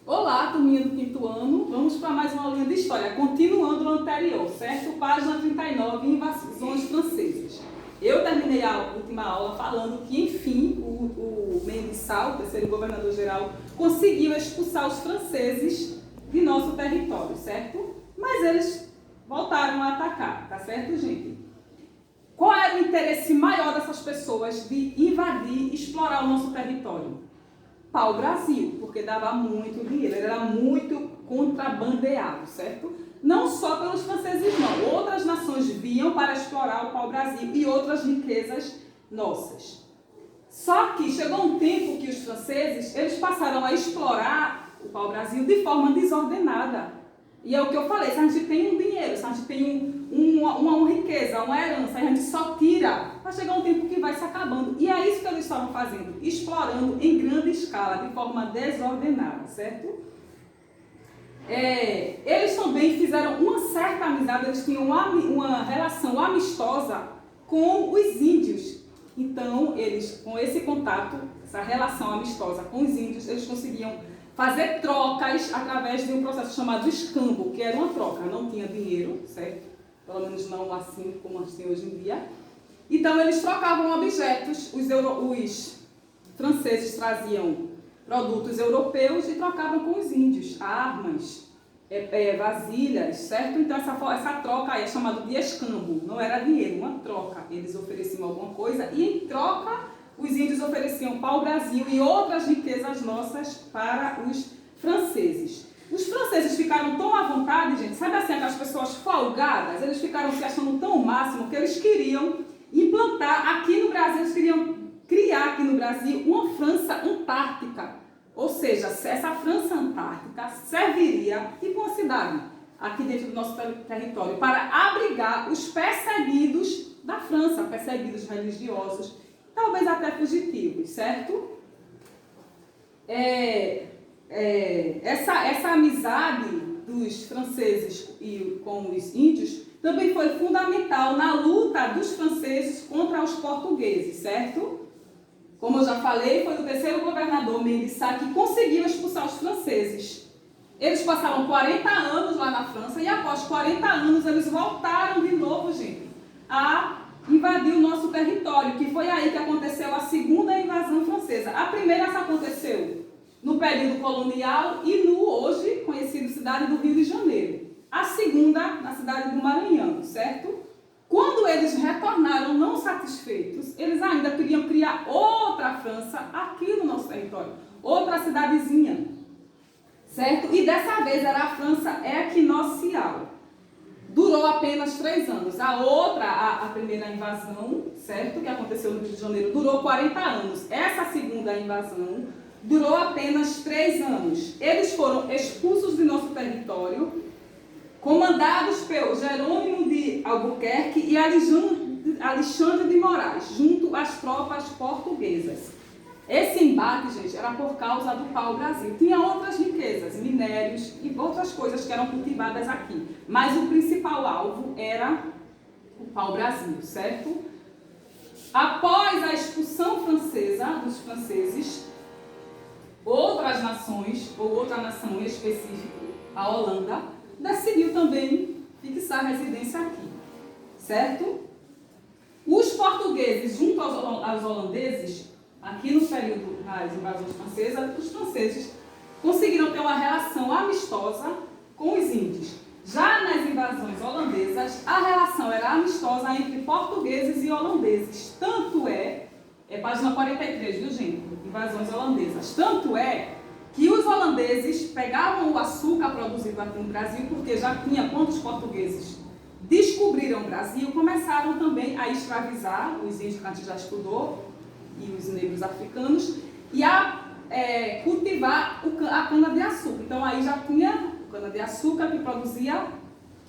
Olá, turminha do quinto ano. Vamos para mais uma aulinha de história, continuando o anterior, certo? Página 39, invasões francesas. Eu terminei a última aula falando que, enfim, o Mendes Sal, o terceiro governador-geral, conseguiu expulsar os franceses de nosso território, certo? Mas eles voltaram a atacar, tá certo, gente? Qual era o interesse maior dessas pessoas de invadir e explorar o nosso território? Pau-Brasil, porque dava muito dinheiro, ele era muito contrabandeado, certo? Não só pelos franceses, não. Outras nações vinham para explorar o pau-Brasil e outras riquezas nossas. Só que chegou um tempo que os franceses, eles passaram a explorar o pau-Brasil de forma desordenada. E é o que eu falei, se a gente tem um dinheiro, se a gente tem uma riqueza, uma herança, a gente só tira, vai chegar um tempo que vai se acabando. E é isso que eles estavam fazendo, explorando em grande escala, de forma desordenada, certo? Eles também fizeram uma certa amizade, eles tinham uma relação amistosa com os índios. Então, eles, com esse contato, essa relação amistosa com os índios, eles conseguiam fazer trocas através de um processo chamado escambo, que era uma troca, não tinha dinheiro, certo? Pelo menos não assim como nós temos hoje em dia. Então, eles trocavam objetos, os franceses traziam produtos europeus e trocavam com os índios, armas, vasilhas, certo? Então, essa troca aí é chamada de escambo, não era dinheiro, uma troca. Eles ofereciam alguma coisa e, em troca, os índios ofereciam pau-Brasil e outras riquezas nossas para os franceses. Os franceses ficaram tão à vontade, gente, sabe assim, aquelas pessoas folgadas, eles ficaram se achando tão o máximo que eles queriam implantar aqui no Brasil, eles queriam criar aqui no Brasil uma França Antártica. Ou seja, essa França Antártica serviria, tipo uma cidade, aqui dentro do nosso território, para abrigar os perseguidos da França, perseguidos religiosos, talvez até fugitivos, certo? Essa amizade dos franceses com os índios também foi fundamental na luta dos franceses contra os portugueses, certo? Como eu já falei, foi o terceiro governador, Mendes Sal, que conseguiu expulsar os franceses. Eles passaram 40 anos lá na França e após 40 anos eles voltaram de novo, gente, a invadir o nosso território, que foi aí que aconteceu a segunda invasão francesa. A primeira aconteceu no período colonial e no hoje conhecido cidade do Rio de Janeiro. A segunda na cidade do Maranhão, certo? Quando eles retornaram não satisfeitos, eles ainda queriam criar outra França aqui no nosso território, outra cidadezinha, certo? E dessa vez era a França equinocial. Durou apenas 3 anos. A primeira invasão, certo, que aconteceu no Rio de Janeiro, durou 40 anos. Essa segunda invasão durou apenas 3 anos. Eles foram expulsos de nosso território, comandados pelo Jerônimo de Albuquerque e Alexandre de Moraes, junto às tropas portuguesas. Esse embate, gente, era por causa do pau-Brasil. Tinha outras riquezas, minérios e outras coisas que eram cultivadas aqui. Mas o principal alvo era o pau-Brasil, certo? Após a expulsão francesa dos franceses, outras nações, ou outra nação em específico, a Holanda, decidiu também fixar residência aqui, certo? Os portugueses, junto aos holandeses, aqui no período das invasões francesas, os franceses conseguiram ter uma relação amistosa com os índios. Já nas invasões holandesas, a relação era amistosa entre portugueses e holandeses. Tanto página 43, viu, gente? Invasões holandesas. Tanto é que os holandeses pegavam o açúcar produzido aqui no Brasil, porque já tinha, quando os portugueses descobriram o Brasil, começaram também a escravizar os índios que a gente já estudou, e os negros africanos, e a cultivar a cana-de-açúcar. Então, aí já tinha o cana-de-açúcar que produzia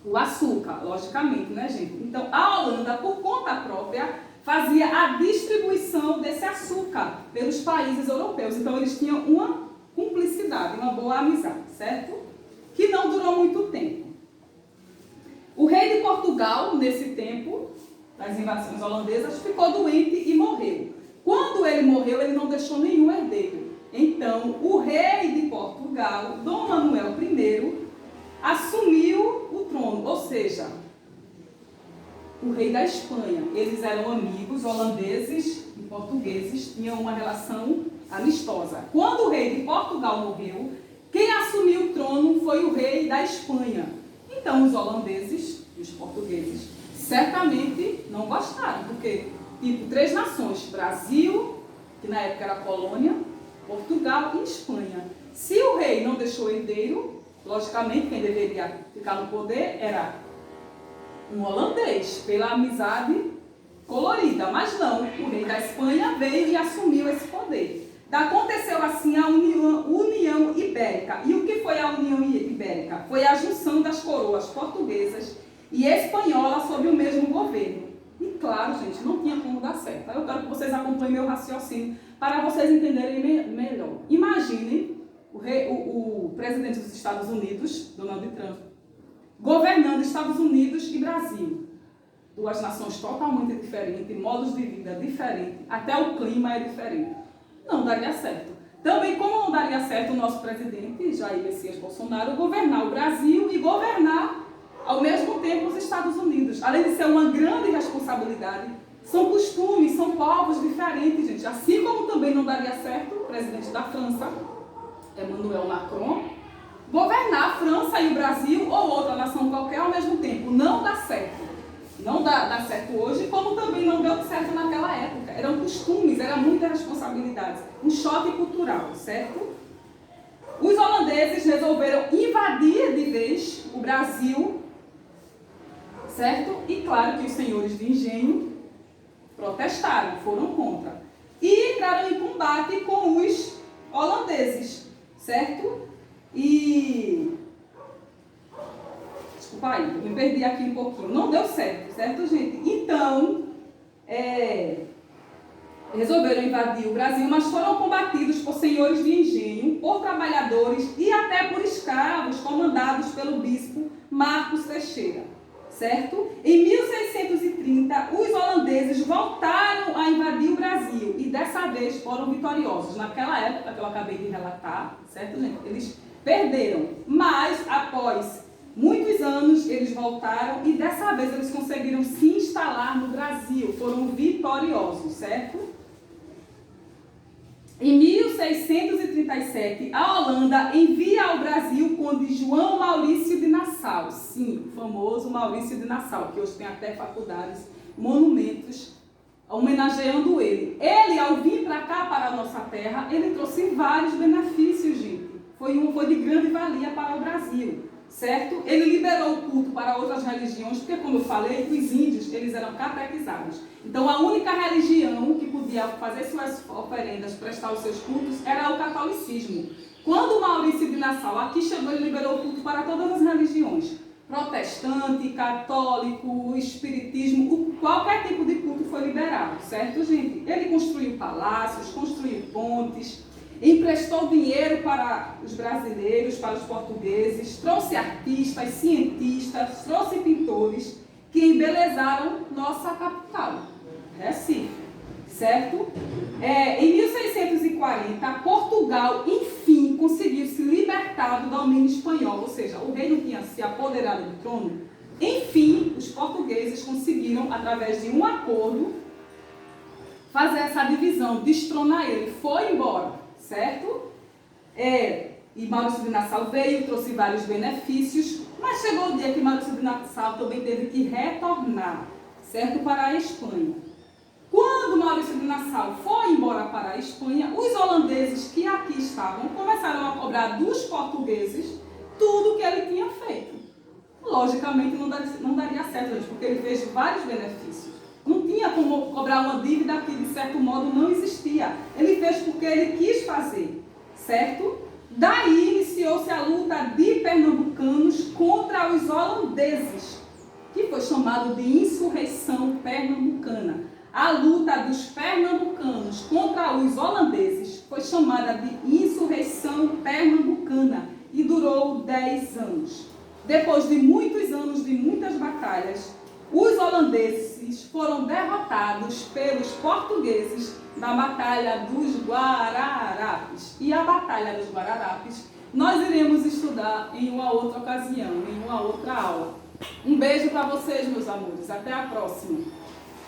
o açúcar, logicamente, né, gente? Então, a Holanda, por conta própria, fazia a distribuição desse açúcar pelos países europeus. Então, eles tinham uma cumplicidade, uma boa amizade, certo? Que não durou muito tempo. O rei de Portugal, nesse tempo das invasões holandesas, ficou doente e morreu. Quando ele morreu, ele não deixou nenhum herdeiro. Então, o rei de Portugal, Dom Manuel I, assumiu o trono, ou seja, o rei da Espanha. Eles eram amigos, holandeses e portugueses, tinham uma relação amistosa. Quando o rei de Portugal morreu, quem assumiu o trono foi o rei da Espanha. Então, os holandeses e os portugueses certamente não gostaram, porque, tipo, três nações, Brasil, que na época era colônia, Portugal e Espanha. Se o rei não deixou herdeiro, logicamente quem deveria ficar no poder era um holandês, pela amizade colorida. Mas não, o rei da Espanha veio e assumiu esse poder. Aconteceu assim a União Ibérica. E o que foi a União Ibérica? Foi a junção das coroas portuguesas e espanhola sob o mesmo governo. E claro, gente, não tinha como dar certo. Eu quero que vocês acompanhem meu raciocínio para vocês entenderem melhor. Imaginem o presidente dos Estados Unidos, Donald Trump, governando Estados Unidos e Brasil. Duas nações totalmente diferentes, modos de vida diferentes, até o clima é diferente. Não daria certo. Também, como não daria certo o nosso presidente, Jair Messias Bolsonaro, governar o Brasil e governar ao mesmo tempo os Estados Unidos. Além de ser uma grande responsabilidade, são costumes, são povos diferentes, gente. Assim como também não daria certo o presidente da França, Emmanuel Macron, governar a França e o Brasil ou outra nação qualquer ao mesmo tempo. Não dá certo. Não dá certo hoje, como também não deu certo naquela época. Eram costumes, era muita responsabilidade. Um choque cultural, certo? Os holandeses resolveram invadir de vez o Brasil, certo? E claro que os senhores de engenho protestaram, foram contra. E entraram em combate com os holandeses, certo? Desculpa aí, eu me perdi aqui um pouquinho. Não deu certo, gente? Então, resolveram invadir o Brasil, mas foram combatidos por senhores de engenho, por trabalhadores e até por escravos comandados pelo bispo Marcos Teixeira, certo? Em 1630, os holandeses voltaram a invadir o Brasil e dessa vez foram vitoriosos. Naquela época que eu acabei de relatar, certo, gente? Eles perderam, mas após muitos anos eles voltaram e dessa vez eles conseguiram se instalar no Brasil, foram vitoriosos, certo? Em 1637, a Holanda envia ao Brasil o conde João Maurício de Nassau, sim, o famoso Maurício de Nassau, que hoje tem até faculdades, monumentos, homenageando ele. Ele, ao vir para cá, para a nossa terra, ele trouxe vários benefícios, gente. Foi de grande valia para o Brasil, certo? Ele liberou o culto para outras religiões, porque, como eu falei, os índios, eles eram catequizados. Então, a única religião que podia fazer suas oferendas, prestar os seus cultos, era o catolicismo. Quando Maurício de Nassau aqui chegou, ele liberou o culto para todas as religiões. Protestante, católico, espiritismo, qualquer tipo de culto foi liberado, certo, gente? Ele construiu palácios, construiu pontes, emprestou dinheiro para os brasileiros, para os portugueses, trouxe artistas, cientistas, trouxe pintores que embelezaram nossa capital, Recife, certo? Em 1640, Portugal, enfim, conseguiu se libertar do domínio espanhol, ou seja, o rei não tinha se apoderado do trono. Enfim, os portugueses conseguiram, através de um acordo, fazer essa divisão, destronar ele, foi embora. Certo? E Maurício de Nassau veio, trouxe vários benefícios, mas chegou o dia que Maurício de Nassau também teve que retornar, certo? Para a Espanha. Quando Maurício de Nassau foi embora para a Espanha, os holandeses que aqui estavam começaram a cobrar dos portugueses tudo o que ele tinha feito. Logicamente não daria certo, gente, porque ele fez vários benefícios. Não tinha como cobrar uma dívida que, de certo modo, não existia. Ele fez porque ele quis fazer, certo? Daí iniciou-se a luta de pernambucanos contra os holandeses, que foi chamado de insurreição pernambucana. A luta dos pernambucanos contra os holandeses foi chamada de insurreição pernambucana e durou 10 anos. Depois de muitos anos de muitas batalhas, Os holandeses foram derrotados pelos portugueses na Batalha dos Guararapes. E a Batalha dos Guararapes nós iremos estudar em uma outra ocasião, em uma outra aula. Um beijo para vocês, meus amores. Até a próxima.